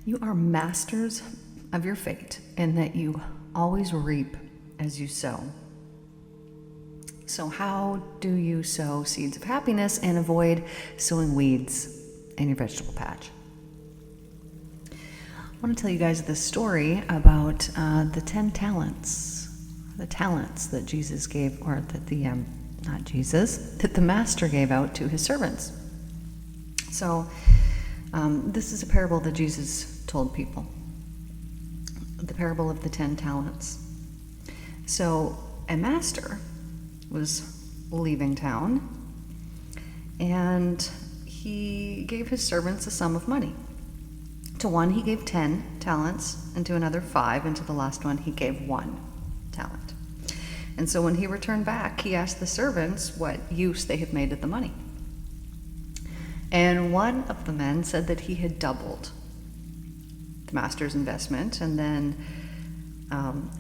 You are masters of your fate, in that you always reap as you sow. So how do you sow seeds of happiness and avoid sowing weeds in your vegetable patch? I want to tell you guys this story about the 10 talents, the talents that Jesus gave, or that that the master gave out to his servants. So this is a parable that Jesus told people, the parable of the 10 talents. So a master was leaving town, and he gave his servants a sum of money. To one he gave 10 talents, and to another 5, and to the last one he gave 1 talent. And so when he returned back, he asked the servants what use they had made of the money. And one of the men said that he had doubled the master's investment, and then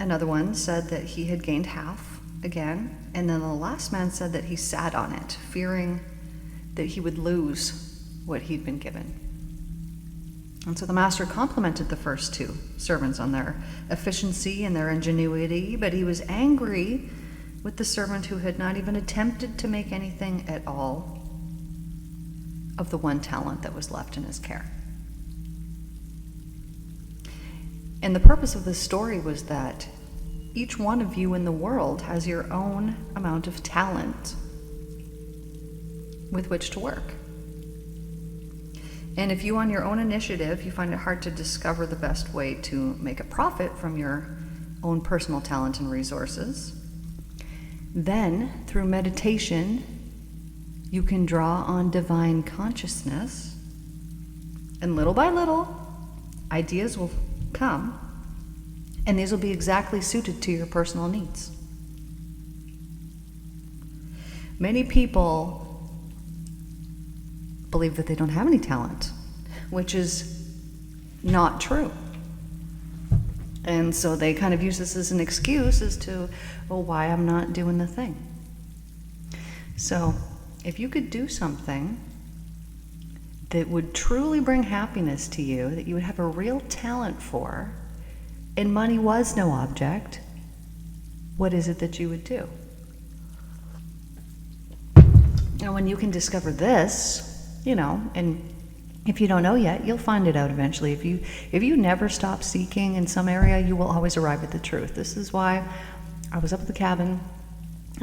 another one said that he had gained half again, and then the last man said that he sat on it, fearing that he would lose what he'd been given. And so the master complimented the first 2 servants on their efficiency and their ingenuity, but he was angry with the servant who had not even attempted to make anything at all of the 1 talent that was left in his care. And the purpose of this story was that each one of you in the world has your own amount of talent with which to work. And if you, on your own initiative, you find it hard to discover the best way to make a profit from your own personal talent and resources, then through meditation, you can draw on divine consciousness, and little by little, ideas will come, and these will be exactly suited to your personal needs. Many people believe that they don't have any talent, which is not true. And so they kind of use this as an excuse as to, well, why I'm not doing the thing. So if you could do something that would truly bring happiness to you, that you would have a real talent for, and money was no object, what is it that you would do? Now, when you can discover this, and if you don't know yet, you'll find it out eventually. If you never stop seeking in some area, you will always arrive at the truth. This is why I was up at the cabin,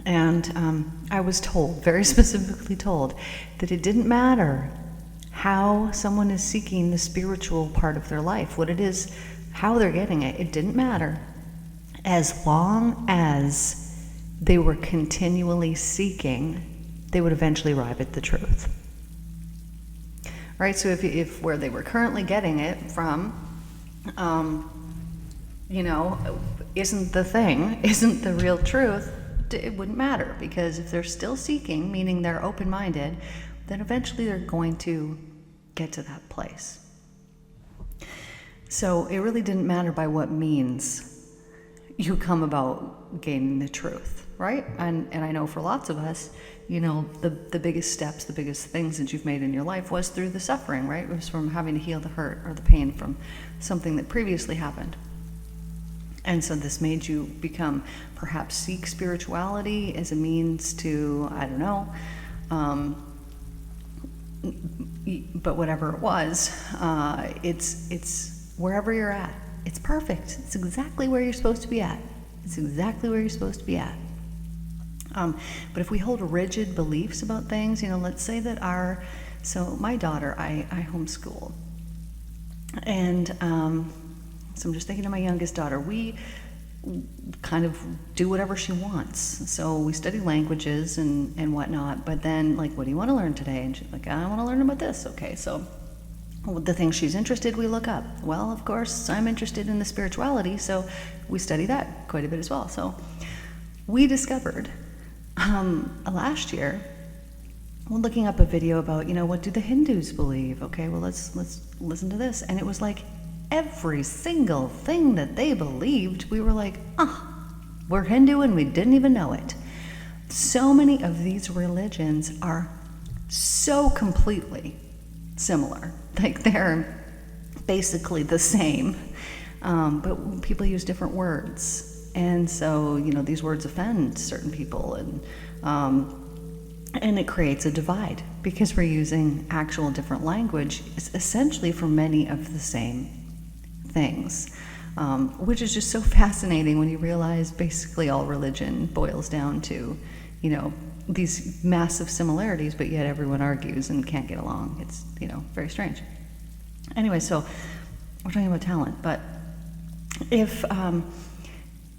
and I was told, very specifically told, that it didn't matter how someone is seeking the spiritual part of their life, what it is, how they're getting it. It didn't matter, as long as they were continually seeking, they would eventually arrive at the truth. Right, so if where they were currently getting it from, isn't the thing, isn't the real truth, it wouldn't matter, because if they're still seeking, meaning they're open-minded, then eventually they're going to get to that place. So it really didn't matter by what means you come about gaining the truth, right? And I know for lots of us, the biggest steps, the biggest things that you've made in your life was through the suffering, right? It was from having to heal the hurt or the pain from something that previously happened. And so this made you perhaps seek spirituality as a means to, but whatever it was, it's wherever you're at. It's perfect. It's exactly where you're supposed to be at. It's exactly where you're supposed to be at. But if we hold rigid beliefs about things, let's say that my daughter, I homeschool. And so I'm just thinking of my youngest daughter. We kind of do whatever she wants. So we study languages and whatnot, but then, what do you want to learn today? And she's like, I want to learn about this. Okay, so the things she's interested, we look up. Well, of course, I'm interested in the spirituality, so we study that quite a bit as well. So we discovered last year, we're looking up a video about, what do the Hindus believe? Okay, well, let's listen to this. And it was like every single thing that they believed, we were like, we're Hindu and we didn't even know it. So many of these religions are so completely similar. Like they're basically the same, but people use different words. And so, these words offend certain people, and it creates a divide because we're using actual different language, essentially for many of the same things, which is just so fascinating when you realize basically all religion boils down to, these massive similarities, but yet everyone argues and can't get along. It's, very strange. Anyway, so we're talking about talent, but if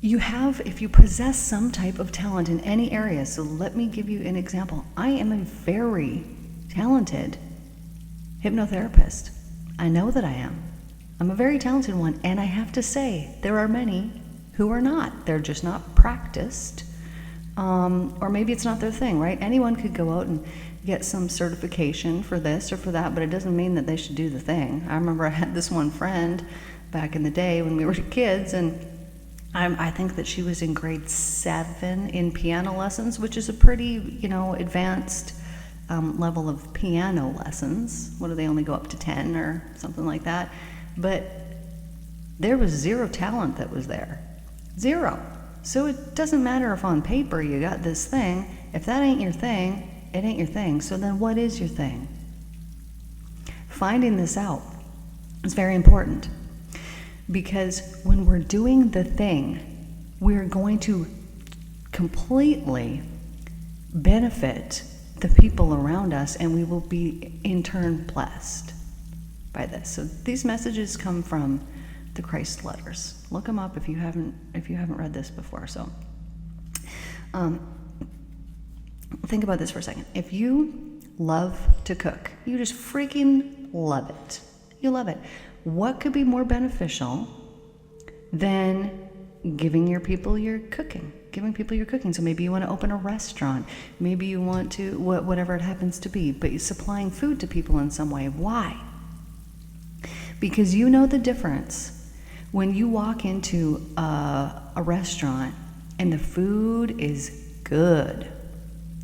you possess some type of talent in any area, so let me give you an example. I am a very talented hypnotherapist. I know that I am. I'm a very talented one, and I have to say, there are many who are not. They're just not practiced, or maybe it's not their thing, right? Anyone could go out and get some certification for this or for that, but it doesn't mean that they should do the thing. I remember I had this one friend back in the day when we were kids, and I think that she was in grade 7 in piano lessons, which is a pretty, advanced level of piano lessons. What do they only go up to 10 or something like that? But there was zero talent that was there. Zero. So it doesn't matter if on paper you got this thing. If that ain't your thing, it ain't your thing. So then what is your thing? Finding this out is very important, because when we're doing the thing, we're going to completely benefit the people around us, and we will be in turn blessed by this. So these messages come from the Christ letters. Look them up if you haven't read this before. So think about this for a second. If you love to cook, you just freaking love it. You love it. What could be more beneficial than giving people your cooking? So maybe you want to open a restaurant. Maybe you want to, whatever it happens to be, but you're supplying food to people in some way. Why? Because you know the difference when you walk into a restaurant and the food is good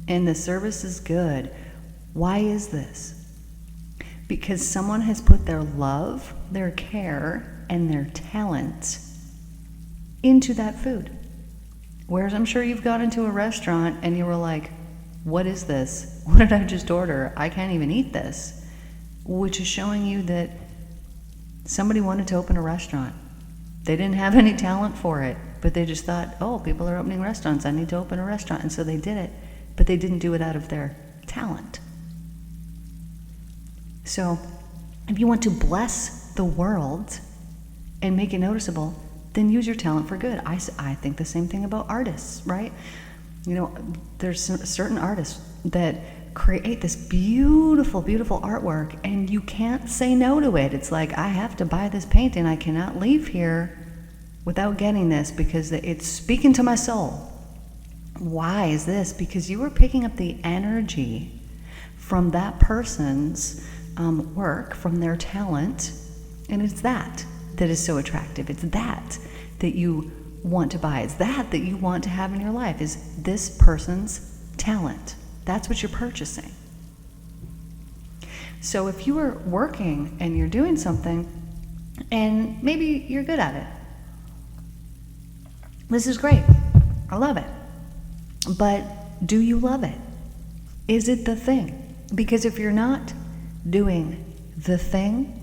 and the service is good. Why is this? Because someone has put their love, their care, and their talent into that food. Whereas I'm sure you've gone into a restaurant and you were like, what is this? What did I just order? I can't even eat this. Which is showing you that somebody wanted to open a restaurant. They didn't have any talent for it, but they just thought, oh, people are opening restaurants, I need to open a restaurant. And so they did it, but they didn't do it out of their talent. So if you want to bless the world and make it noticeable, then use your talent for good. I think the same thing about artists, right? There's certain artists that create this beautiful, beautiful artwork, and you can't say no to it. It's like, I have to buy this painting. I cannot leave here without getting this because it's speaking to my soul. Why is this? Because you are picking up the energy from that person's work, from their talent, and it's that is so attractive. It's that you want to buy. It's that you want to have in your life, is this person's talent. That's what you're purchasing. So if you are working and you're doing something and maybe you're good at it, this is great. I love it. But do you love it? Is it the thing? Because if you're not doing the thing,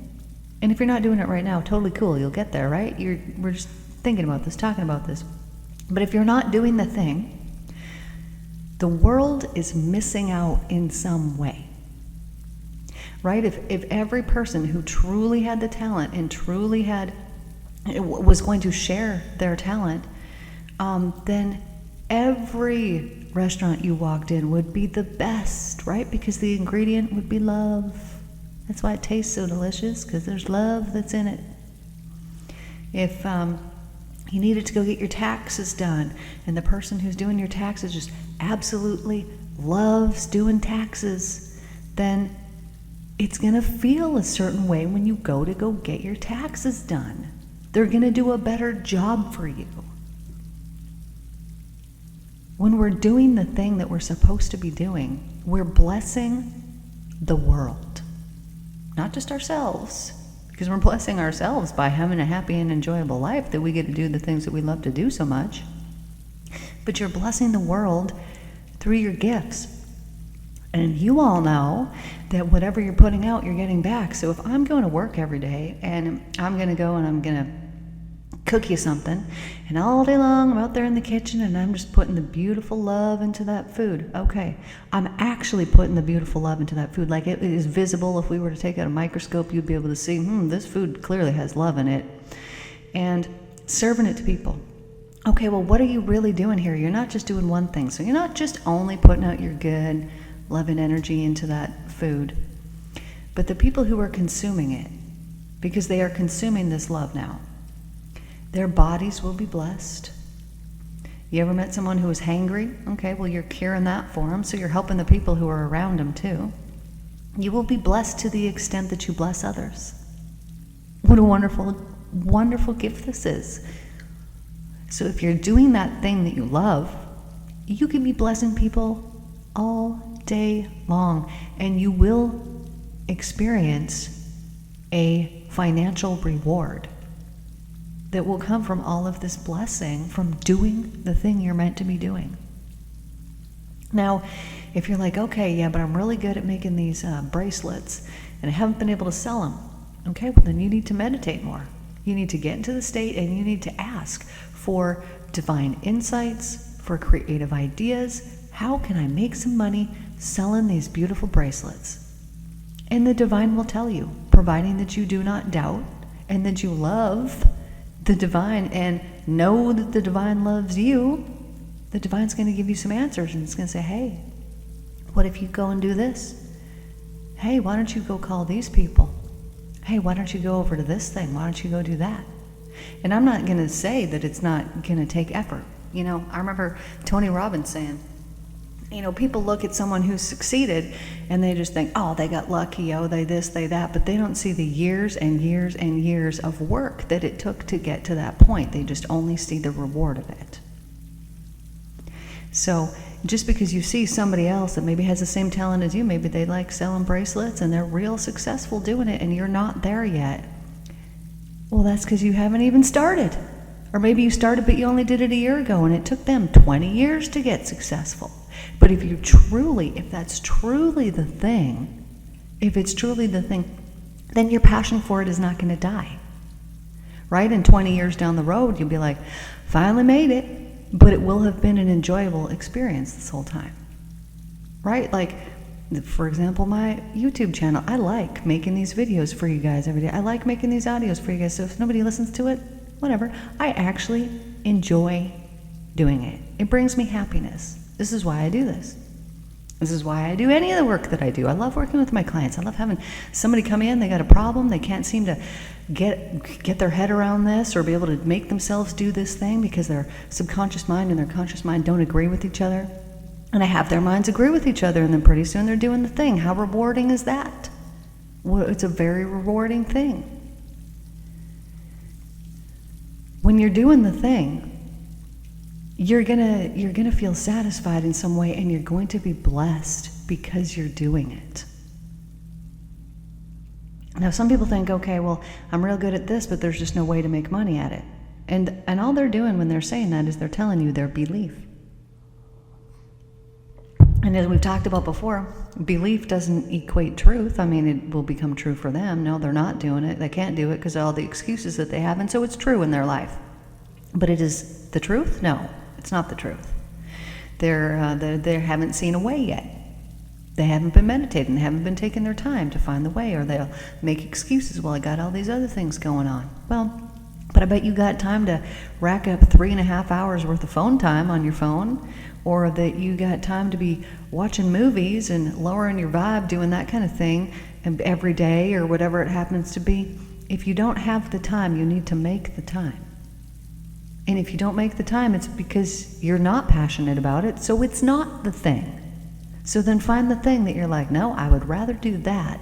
and if you're not doing it right now, totally cool, you'll get there, right? We're just thinking about this, talking about this. But if you're not doing the thing, the world is missing out in some way, right? If every person who truly had the talent and truly was going to share their talent, then every restaurant you walked in would be the best, right? Because the ingredient would be love. That's why it tastes so delicious, because there's love that's in it. If you needed to go get your taxes done, and the person who's doing your taxes just absolutely loves doing taxes, then it's going to feel a certain way when you go get your taxes done. They're going to do a better job for you. When we're doing the thing that we're supposed to be doing, we're blessing the world. Not just ourselves, because we're blessing ourselves by having a happy and enjoyable life, that we get to do the things that we love to do so much. But you're blessing the world through your gifts. And you all know that whatever you're putting out, you're getting back. So if I'm going to work every day and I'm going to go and I'm going to cook you something, and all day long I'm out there in the kitchen and I'm just putting the beautiful love into that food. Okay, I'm actually putting the beautiful love into that food. Like, it is visible. If we were to take out a microscope, you'd be able to see, this food clearly has love in it. And serving it to people. Okay, well, what are you really doing here? You're not just doing one thing. So you're not just only putting out your good, loving energy into that food, but the people who are consuming it, because they are consuming this love now, their bodies will be blessed. You ever met someone who was hangry? Okay, well, you're curing that for them, so you're helping the people who are around them too. You will be blessed to the extent that you bless others. What a wonderful, wonderful gift this is. So if you're doing that thing that you love, you can be blessing people all day long, and you will experience a financial reward that will come from all of this blessing from doing the thing you're meant to be doing. Now, if you're like, okay, yeah, but I'm really good at making these bracelets and I haven't been able to sell them, okay, well then you need to meditate more. You need to get into the state and you need to ask for divine insights, for creative ideas. How can I make some money selling these beautiful bracelets? And the divine will tell you, providing that you do not doubt and that you love the divine and know that the divine loves you. The divine's going to give you some answers, and it's going to say, hey, what if you go and do this? Hey, why don't you go call these people? Hey, why don't you go over to this thing? Why don't you go do that? And I'm not going to say that it's not going to take effort. You know, I remember Tony Robbins saying, you know, people look at someone who's succeeded and they just think, oh, they got lucky, oh, they this, they that, but they don't see the years and years and years of work that it took to get to that point. They just only see the reward of it. So just because you see somebody else that maybe has the same talent as you, maybe they like selling bracelets and they're real successful doing it and you're not there yet, well, that's because you haven't even started. Or maybe you started but you only did it a year ago and it took them 20 years to get successful. But if that's truly the thing, then your passion for it is not going to die. Right? And 20 years down the road, you'll be like, finally made it, but it will have been an enjoyable experience this whole time. Right? Like, for example, my YouTube channel, I like making these videos for you guys every day. I like making these audios for you guys. So if nobody listens to it, whatever. I actually enjoy doing it. It brings me happiness. This is why I do this. This is why I do any of the work that I do. I love working with my clients. I love having somebody come in, they got a problem, they can't seem to get their head around this or be able to make themselves do this thing because their subconscious mind and their conscious mind don't agree with each other. And I have their minds agree with each other, and then pretty soon they're doing the thing. How rewarding is that? Well, it's a very rewarding thing. When you're doing the thing, you're gonna feel satisfied in some way, and you're going to be blessed because you're doing it. Now, some people think, okay, well, I'm real good at this, but there's just no way to make money at it. And all they're doing when they're saying that is they're telling you their belief. And as we've talked about before, belief doesn't equate truth. I mean, it will become true for them. No, they're not doing it. They can't do it because of all the excuses that they have, and so it's true in their life. But it is the truth? No, it's not the truth. They haven't seen a way yet. They haven't been meditating. They haven't been taking their time to find the way, or they'll make excuses. Well, I got all these other things going on. Well, but I bet you got time to rack up 3.5 hours worth of phone time on your phone, or that you got time to be watching movies and lowering your vibe, doing that kind of thing every day or whatever it happens to be. If you don't have the time, you need to make the time. And if you don't make the time, it's because you're not passionate about it, so it's not the thing. So then find the thing that you're like, no, I would rather do that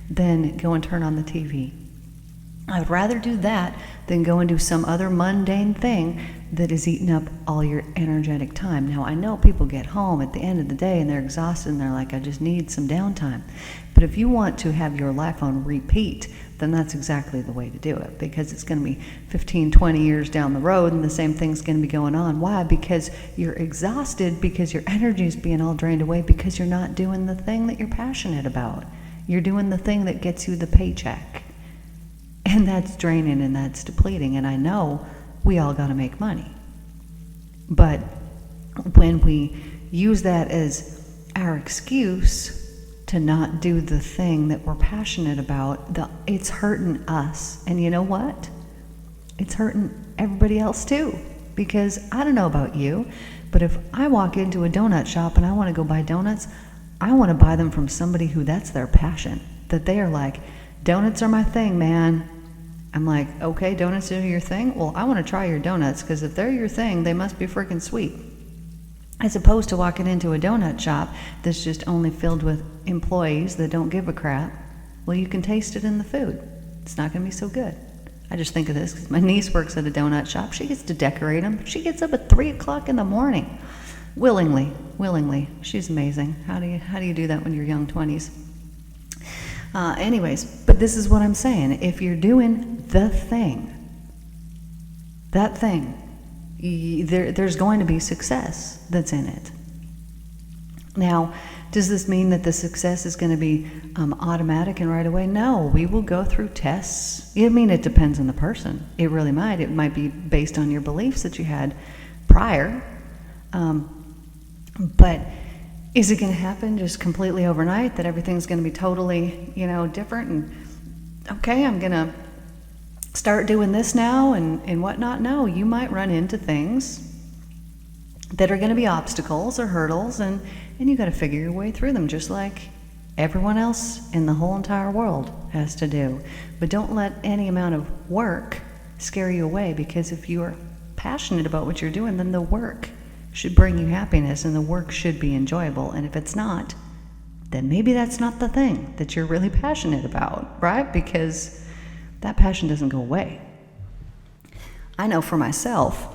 than go and turn on the TV. I would rather do that than go and do some other mundane thing that is eating up all your energetic time. Now, I know people get home at the end of the day and they're exhausted and they're like, I just need some downtime. But if you want to have your life on repeat then that's exactly the way to do it, because it's going to be 15, 20 years down the road and the same thing's going to be going on. Why? Because you're exhausted, because your energy is being all drained away, because you're not doing the thing that you're passionate about. You're doing the thing that gets you the paycheck. And that's draining and that's depleting. And I know we all got to make money. But when we use that as our excuse to not do the thing that we're passionate about, it's hurting us. And you know what? It's hurting everybody else too. Because I don't know about you, but if I walk into a donut shop and I want to go buy donuts, I want to buy them from somebody who that's their passion. That they are like, donuts are my thing, man. I'm like, okay, donuts are your thing? Well, I want to try your donuts, because if they're your thing, they must be freaking sweet. As opposed to walking into a donut shop that's just only filled with employees that don't give a crap. Well, you can taste it in the food. It's not going to be so good. I just think of this because my niece works at a donut shop. She gets to decorate them. She gets up at 3 o'clock in the morning. Willingly. She's amazing. How do you do that when you're young 20s? Anyways, but this is what I'm saying. If you're doing the thing, that thing, there's going to be success that's in it. Now, does this mean that the success is going to be automatic and right away? No, we will go through tests. I mean, it depends on the person. It really might. It might be based on your beliefs that you had prior. But is it going to happen just completely overnight, that everything's going to be totally, different? And okay, I'm going to start doing this now and whatnot. No, you might run into things that are going to be obstacles or hurdles, and you got to figure your way through them, just like everyone else in the whole entire world has to do. But don't let any amount of work scare you away, because if you are passionate about what you're doing, then the work should bring you happiness and the work should be enjoyable. And if it's not, then maybe that's not the thing that you're really passionate about, right? Because that passion doesn't go away. I know for myself,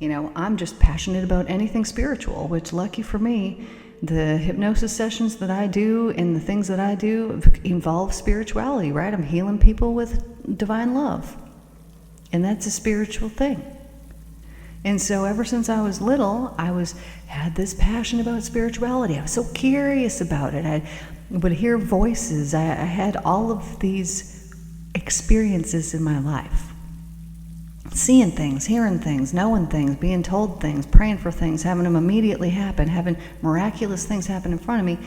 I'm just passionate about anything spiritual, which, lucky for me, the hypnosis sessions that I do and the things that I do involve spirituality, right? I'm healing people with divine love. And that's a spiritual thing. And so ever since I was little, had this passion about spirituality. I was so curious about it. I would hear voices. I had all of these experiences in my life. Seeing things, hearing things, knowing things, being told things, praying for things, having them immediately happen, having miraculous things happen in front of me.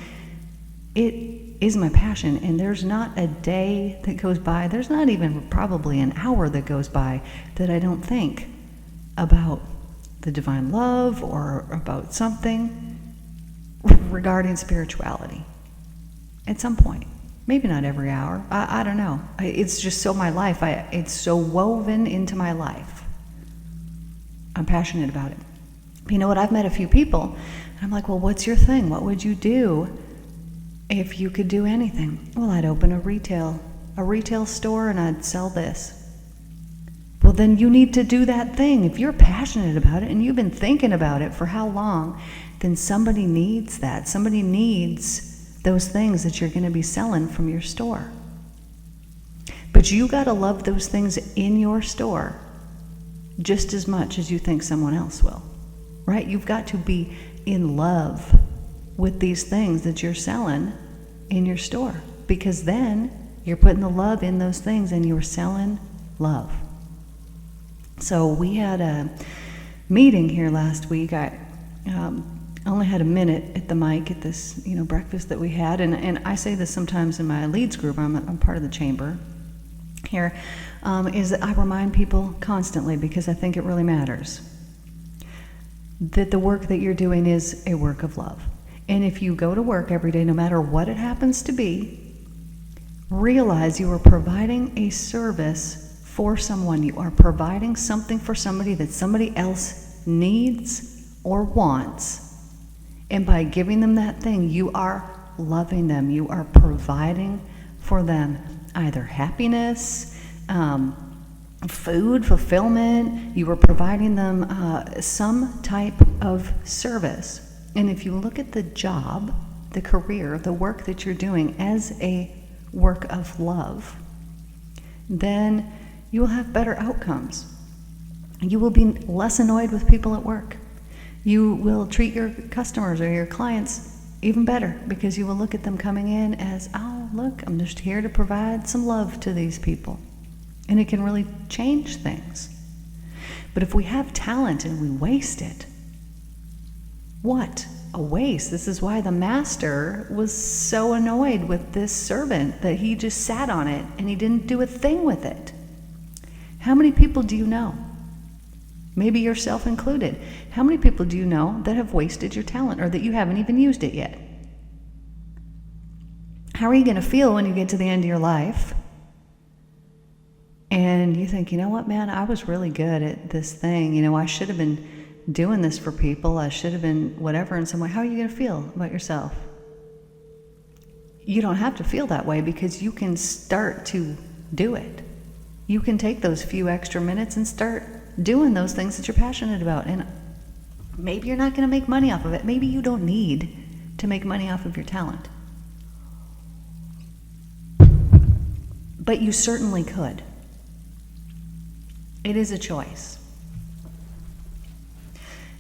It is my passion, and there's not a day that goes by, there's not even probably an hour that goes by that I don't think about the divine love or about something regarding spirituality at some point. Maybe not every hour. I don't know. It's just so my life. It's so woven into my life. I'm passionate about it. You know what? I've met a few people, and I'm like, well, what's your thing? What would you do if you could do anything? Well, I'd open a retail store, and I'd sell this. Well, then you need to do that thing. If you're passionate about it and you've been thinking about it for how long, then somebody needs that. Somebody needs those things that you're going to be selling from your store. But you got to love those things in your store just as much as you think someone else will, right? You've got to be in love with these things that you're selling in your store, because then you're putting the love in those things and you're selling love. So we had a meeting here last week. I only had a minute at the mic at this, breakfast that we had, and I say this sometimes in my leads group. I'm part of the chamber here, is that I remind people constantly, because I think it really matters, that the work that you're doing is a work of love. And if you go to work every day, no matter what it happens to be, realize you are providing a service for someone. You are providing something for somebody that somebody else needs or wants. And by giving them that thing, you are loving them. You are providing for them either happiness, food, fulfillment. You are providing them some type of service. And if you look at the job, the career, the work that you're doing as a work of love, then you will have better outcomes. You will be less annoyed with people at work. You will treat your customers or your clients even better, because you will look at them coming in as, oh, look, I'm just here to provide some love to these people. And it can really change things. But if we have talent and we waste it, what a waste. This is why the master was so annoyed with this servant, that he just sat on it and he didn't do a thing with it. How many people do you know? Maybe yourself included. How many people do you know that have wasted your talent, or that you haven't even used it yet? How are you going to feel when you get to the end of your life and you think, you know what, man, I was really good at this thing. You know, I should have been doing this for people. I should have been whatever in some way. How are you going to feel about yourself? You don't have to feel that way, because you can start to do it. You can take those few extra minutes and start doing those things that you're passionate about. And maybe you're not going to make money off of it. Maybe you don't need to make money off of your talent. But you certainly could. It is a choice.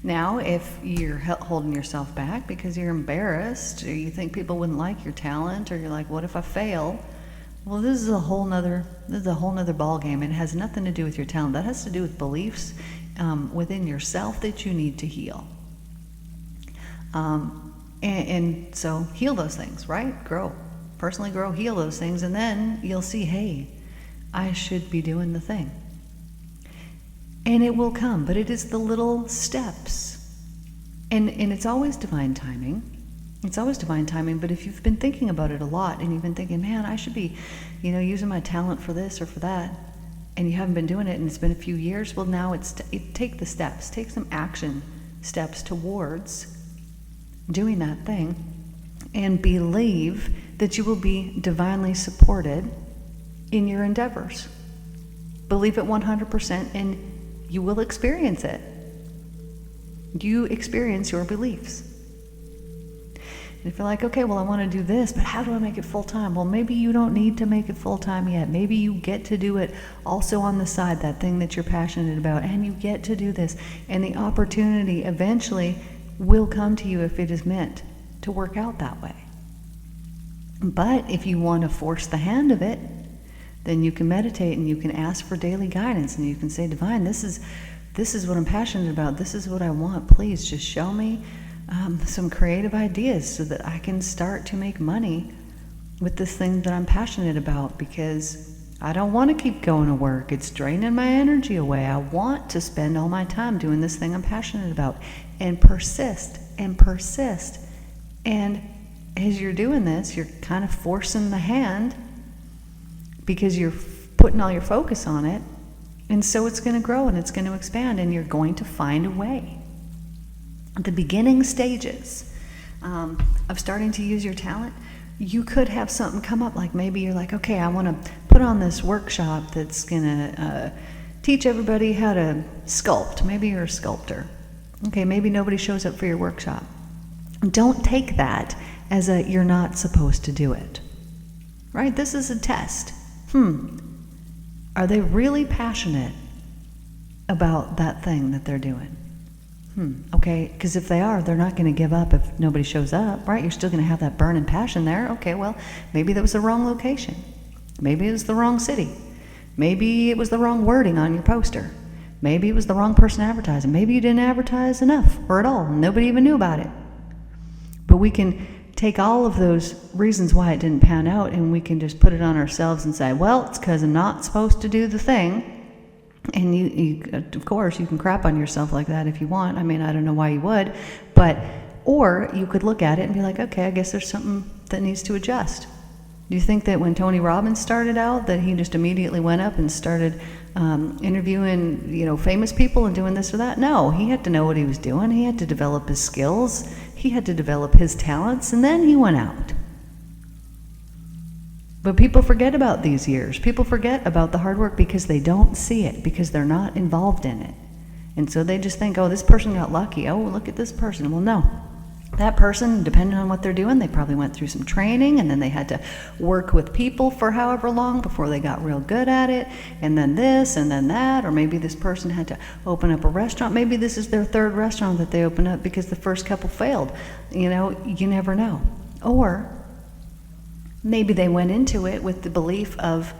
Now, if you're holding yourself back because you're embarrassed, or you think people wouldn't like your talent, or you're like, what if I fail? Well, this is a whole nother ball game. It has nothing to do with your talent. That has to do with beliefs within yourself that you need to heal. And so heal those things, right? Grow. Personally grow, heal those things, and then you'll see, hey, I should be doing the thing. And it will come, but it is the little steps. And it's always divine timing. It's always divine timing, but if you've been thinking about it a lot, and you've been thinking, man, I should be, using my talent for this or for that, and you haven't been doing it, and it's been a few years, well, now take the steps. Take some action steps towards doing that thing, and believe that you will be divinely supported in your endeavors. Believe it 100%, and you will experience it. You experience your beliefs. And if you're like, okay, well, I want to do this, but how do I make it full-time? Well, maybe you don't need to make it full-time yet. Maybe you get to do it also on the side, that thing that you're passionate about, and you get to do this. And the opportunity eventually will come to you if it is meant to work out that way. But if you want to force the hand of it, then you can meditate and you can ask for daily guidance, and you can say, Divine, this is what I'm passionate about. This is what I want. Please just show me some creative ideas so that I can start to make money with this thing that I'm passionate about, because I don't want to keep going to work. It's draining my energy away. I want to spend all my time doing this thing I'm passionate about, and persist and persist. And as you're doing this, you're kind of forcing the hand, because you're putting all your focus on it. And so it's going to grow and it's going to expand, and you're going to find a way. At the beginning stages of starting to use your talent, you could have something come up, like maybe you're like, okay, I want to put on this workshop that's going to teach everybody how to sculpt. Maybe you're a sculptor. Okay, maybe nobody shows up for your workshop. Don't take that as you're not supposed to do it. Right? This is a test. Are they really passionate about that thing that they're doing? Okay, because if they are, they're not going to give up if nobody shows up, right? You're still going to have that burning passion there. Okay, well, maybe that was the wrong location. Maybe it was the wrong city. Maybe it was the wrong wording on your poster. Maybe it was the wrong person advertising. Maybe you didn't advertise enough or at all, and nobody even knew about it. But we can take all of those reasons why it didn't pan out, and we can just put it on ourselves and say, well, it's because I'm not supposed to do the thing. And you, of course, you can crap on yourself like that if you want. I mean, I don't know why you would, or you could look at it and be like, okay, I guess there's something that needs to adjust. Do you think that when Tony Robbins started out, that he just immediately went up and started interviewing, famous people and doing this or that? No, he had to know what he was doing. He had to develop his skills. He had to develop his talents, and then he went out. But people forget about these years. People forget about the hard work because they don't see it, because they're not involved in it. And so they just think, oh, this person got lucky. Oh, look at this person. Well, no. That person, depending on what they're doing, they probably went through some training, and then they had to work with people for however long before they got real good at it, and then this and then that. Or maybe this person had to open up a restaurant. Maybe this is their third restaurant that they opened up because the first couple failed. You never know. Or maybe they went into it with the belief of,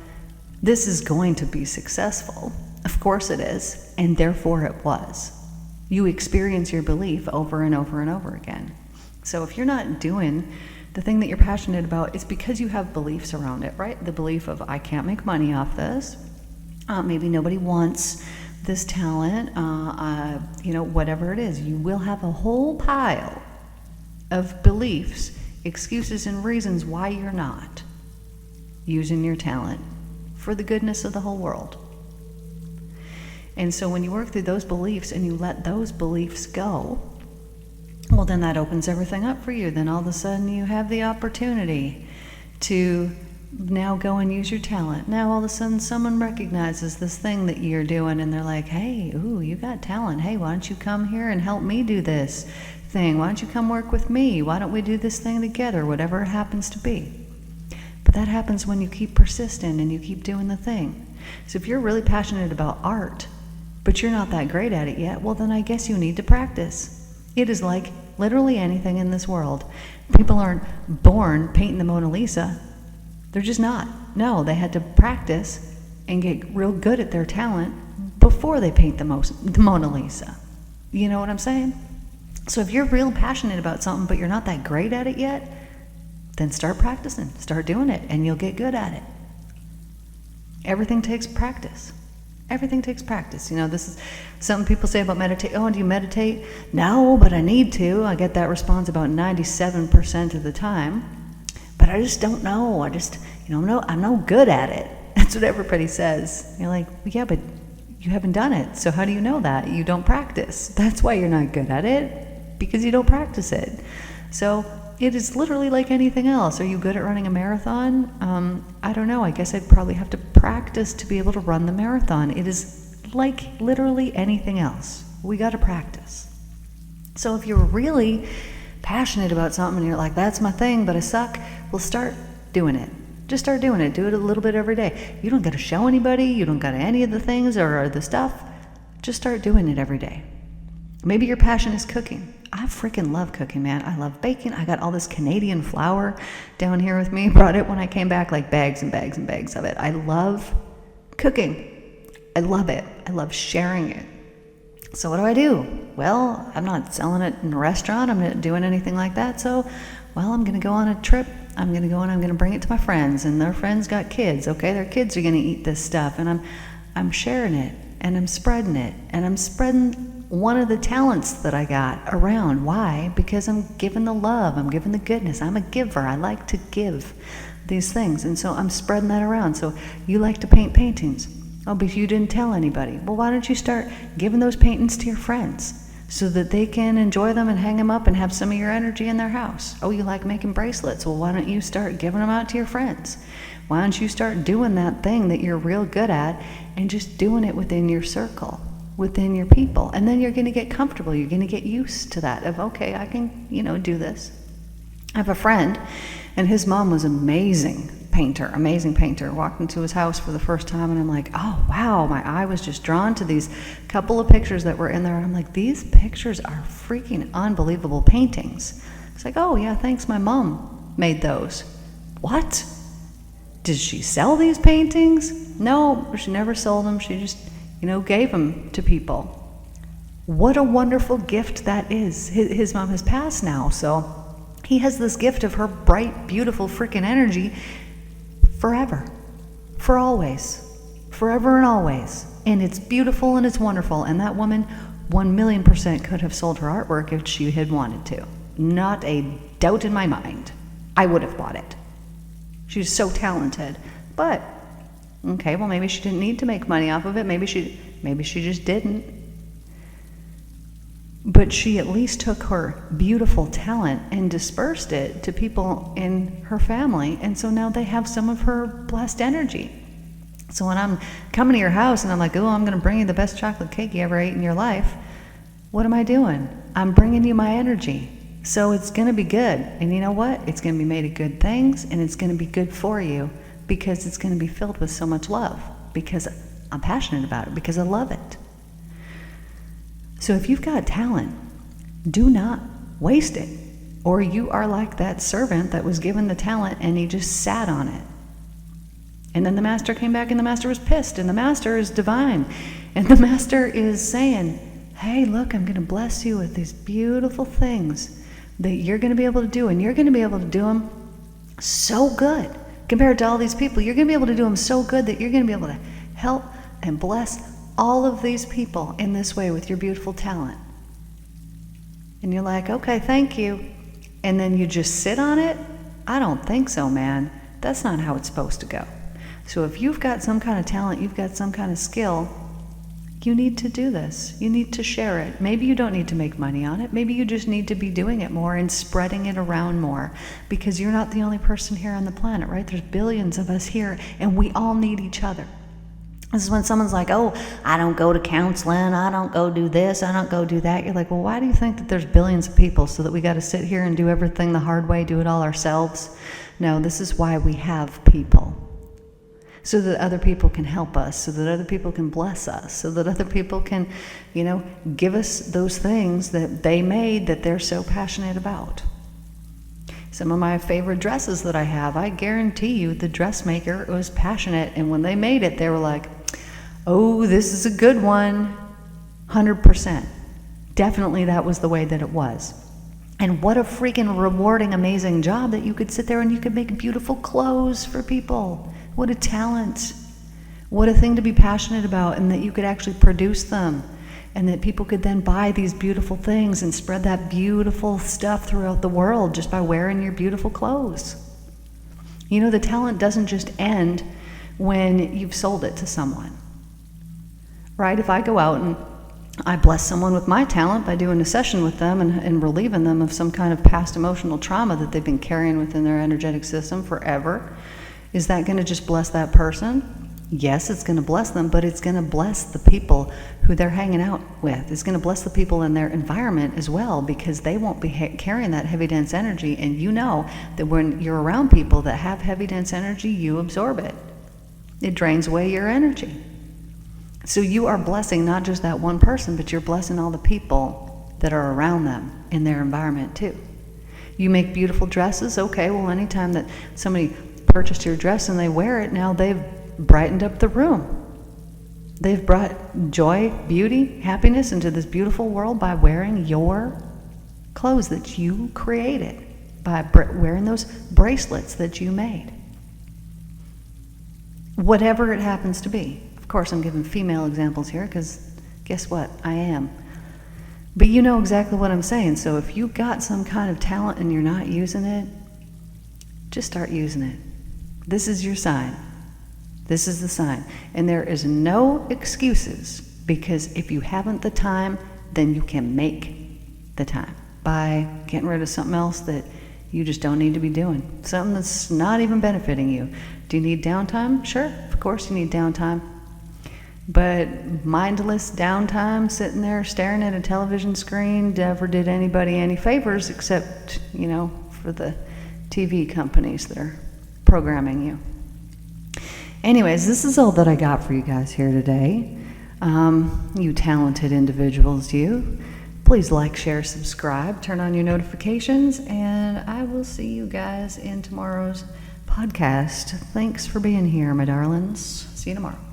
this is going to be successful. Of course it is, and therefore it was. You experience your belief over and over and over again. So if you're not doing the thing that you're passionate about, it's because you have beliefs around it, right? The belief of, I can't make money off this. Maybe nobody wants this talent. Whatever it is, you will have a whole pile of beliefs, excuses, and reasons why you're not using your talent for the goodness of the whole world. And so when you work through those beliefs and you let those beliefs go, well, then that opens everything up for you. Then all of a sudden you have the opportunity to now go and use your talent. Now all of a sudden someone recognizes this thing that you're doing, and they're like, hey, ooh, you got talent. Hey, why don't you come here and help me do this thing? Why don't you come work with me? Why don't we do this thing together? Whatever it happens to be. But that happens when you keep persistent and you keep doing the thing. So if you're really passionate about art, but you're not that great at it yet, well, then I guess you need to practice. It is like literally anything in this world. People aren't born painting the Mona Lisa. They're just not. No, they had to practice and get real good at their talent before they paint the Mona Lisa. You know what I'm saying? So if you're real passionate about something, but you're not that great at it yet, then start practicing. Start doing it, and you'll get good at it. Everything takes practice. Everything takes practice. This is something people say about meditate. Oh, do you meditate? No, but I need to. I get that response about 97% of the time. But I just don't know. I'm no good at it. That's what everybody says. You're like, well, yeah, but you haven't done it. So how do you know that? You don't practice. That's why you're not good at it, because you don't practice it. So it is literally like anything else. Are you good at running a marathon? I don't know. I guess I'd probably have to practice to be able to run the marathon. It is like literally anything else. We got to practice. So if you're really passionate about something and you're like, that's my thing, but I suck, well, start doing it. Just start doing it. Do it a little bit every day. You don't got to show anybody. You don't got any of the things or the stuff. Just start doing it every day. Maybe your passion is cooking. I freaking love cooking, man. I love baking. I got all this Canadian flour down here with me. Brought it when I came back, like bags and bags and bags of it. I love cooking. I love it. I love sharing it. So what do? Well, I'm not selling it in a restaurant. I'm not doing anything like that. So, well, I'm going to go on a trip. I'm going to go and I'm going to bring it to my friends. And their friends got kids. Okay, their kids are going to eat this stuff. And I'm sharing it. And I'm spreading it. And I'm spreading one of the talents that I got around. Why? Because I'm giving the love. I'm giving the goodness. I'm a giver. I like to give these things. And so I'm spreading that around. So you like to paint paintings. Oh, but you didn't tell anybody. Well, why don't you start giving those paintings to your friends so that they can enjoy them and hang them up and have some of your energy in their house? Oh, you like making bracelets. Well, why don't you start giving them out to your friends? Why don't you start doing that thing that you're real good at and just doing it within your circle, within your people? And then you're going to get comfortable. You're going to get used to that of, okay, I can, do this. I have a friend, and his mom was amazing painter. Walked into his house for the first time, and I'm like, oh, wow, my eye was just drawn to these couple of pictures that were in there. And I'm like, these pictures are freaking unbelievable paintings. It's like, oh, yeah, thanks, my mom made those. What? Did she sell these paintings? No, she never sold them. She just, gave them to people. What a wonderful gift that is. His mom has passed now, so he has this gift of her bright, beautiful freaking energy forever, for always, forever and always. And it's beautiful and it's wonderful. And that woman 1,000,000% could have sold her artwork if she had wanted to. Not a doubt in my mind. I would have bought it. She's so talented. But, okay, well, maybe she didn't need to make money off of it. Maybe she just didn't. But she at least took her beautiful talent and dispersed it to people in her family. And so now they have some of her blessed energy. So when I'm coming to your house and I'm like, oh, I'm going to bring you the best chocolate cake you ever ate in your life, what am I doing? I'm bringing you my energy. So it's going to be good. And you know what? It's going to be made of good things, and it's going to be good for you because it's going to be filled with so much love, because I'm passionate about it, because I love it. So if you've got talent, do not waste it. Or you are like that servant that was given the talent and he just sat on it. And then the master came back and the master was pissed, and the master is divine. And the master is saying, hey, look, I'm going to bless you with these beautiful things that you're going to be able to do, and you're going to be able to do them so good. Compared to all these people, you're going to be able to do them so good that you're going to be able to help and bless all of these people in this way with your beautiful talent. And you're like, okay, thank you. And then you just sit on it? I don't think so, man. That's not how it's supposed to go. So if you've got some kind of talent, you've got some kind of skill, you need to do this. You need to share it. Maybe you don't need to make money on it. Maybe you just need to be doing it more and spreading it around more, because you're not the only person here on the planet, right? There's billions of us here, and we all need each other. This is when someone's like, oh, I don't go to counseling, I don't go do this, I don't go do that. You're like, well, why do you think that there's billions of people, so that we got to sit here and do everything the hard way, do it all ourselves? No, this is why we have people. So that other people can help us, so that other people can bless us, so that other people can, give us those things that they made that they're so passionate about. Some of my favorite dresses that I have, I guarantee you the dressmaker was passionate, and when they made it, they were like, oh, this is a good one, 100%. Definitely that was the way that it was. And what a freaking rewarding, amazing job that you could sit there and you could make beautiful clothes for people. What a talent. What a thing to be passionate about, and that you could actually produce them, and that people could then buy these beautiful things and spread that beautiful stuff throughout the world just by wearing your beautiful clothes. The talent doesn't just end when you've sold it to someone, right? If I go out and I bless someone with my talent by doing a session with them and relieving them of some kind of past emotional trauma that they've been carrying within their energetic system forever, is that going to just bless that person? Yes, it's going to bless them, but it's going to bless the people who they're hanging out with. It's going to bless the people in their environment as well, because they won't be carrying that heavy, dense energy. And you know that when you're around people that have heavy, dense energy, you absorb it. It drains away your energy. So you are blessing not just that one person, but you're blessing all the people that are around them in their environment too. You make beautiful dresses. Okay, well, anytime that somebody purchased your dress and they wear it, now they've brightened up the room. They've brought joy, beauty, happiness into this beautiful world by wearing your clothes that you created, by wearing those bracelets that you made. Whatever it happens to be. Of course, I'm giving female examples here because guess what? I am. But you know exactly what I'm saying. So if you've got some kind of talent and you're not using it, just start using it. This is your sign. This is the sign. And there is no excuses, because if you haven't the time, then you can make the time by getting rid of something else that you just don't need to be doing. Something that's not even benefiting you. Do you need downtime? Sure, of course you need downtime. But mindless downtime, sitting there staring at a television screen, never did anybody any favors except, for the TV companies that are programming you. Anyways, this is all that I got for you guys here today. You talented individuals, you. Please like, share, subscribe, turn on your notifications, and I will see you guys in tomorrow's podcast. Thanks for being here, my darlings. See you tomorrow.